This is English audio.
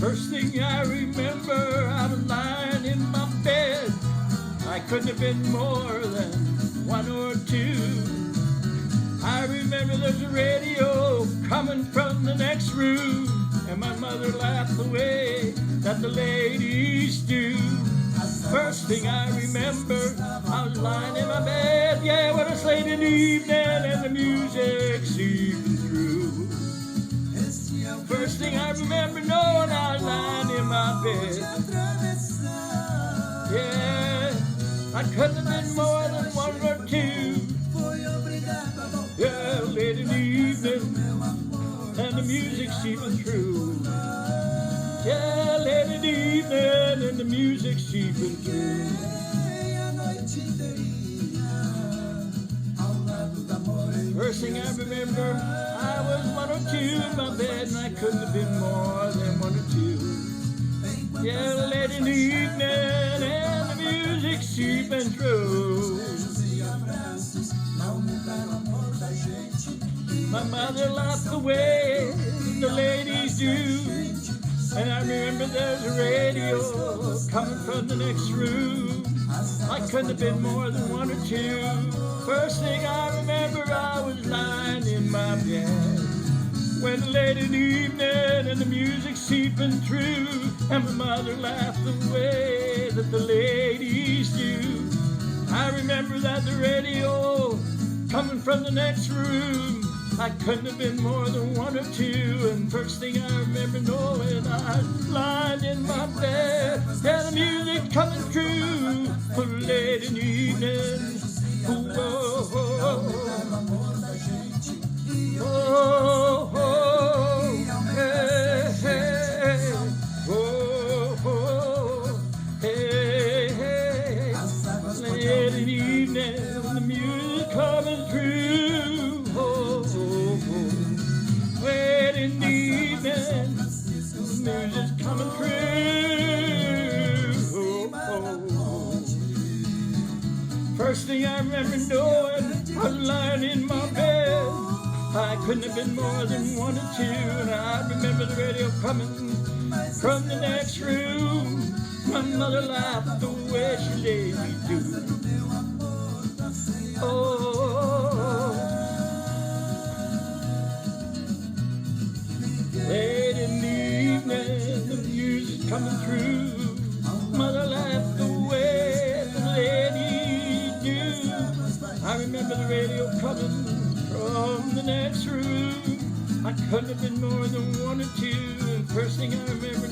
First thing I remember, I was lying in my bed. I couldn't have been more than one or two. I remember there's a radio coming from the next room, and my mother laughed the way that the ladies do. First thing I remember, I was lying in my bed, yeah, when it's late in the evening and the music seeping through. First thing I remember knowing, I was lying in my bed. Yeah, I couldn't have been more than one or two. Yeah, late in the evening and the music seeping through. Yeah, late in the evening and the music seeping through. First thing I remember, I was one or two in my bed, and I couldn't have been more than one or two. Yeah, late in the evening and the music seeping through. My mother laughed the way the ladies do, and I remember there's a radio coming from the next room. I couldn't have been more than one or two. First thing I remember, I was lying in my bed when late in the evening and the music seeping through, and my mother laughed the way that the ladies do. I remember that the radio coming from the next room. I couldn't have been more than one or two, and first thing I remember knowing, I was lying in my bed. Yeah, the music coming through, late in the evening. Oh, oh, oh, oh, oh, hey, hey, oh, oh, hey, hey, late in the evening, the music coming through. Oh, oh, oh, late in the evening, the music's coming through. Oh, oh. First thing I remember knowing, I was lying in my bed. I couldn't have been more than one or two, and I remember the radio coming from the next room. My mother laughed the way she laid me do. Oh, late in the evening, the music's coming through. Mother laughed the way the ladies do. I remember the radio coming from the next room. I couldn't have been more than one or two, and first thing I remember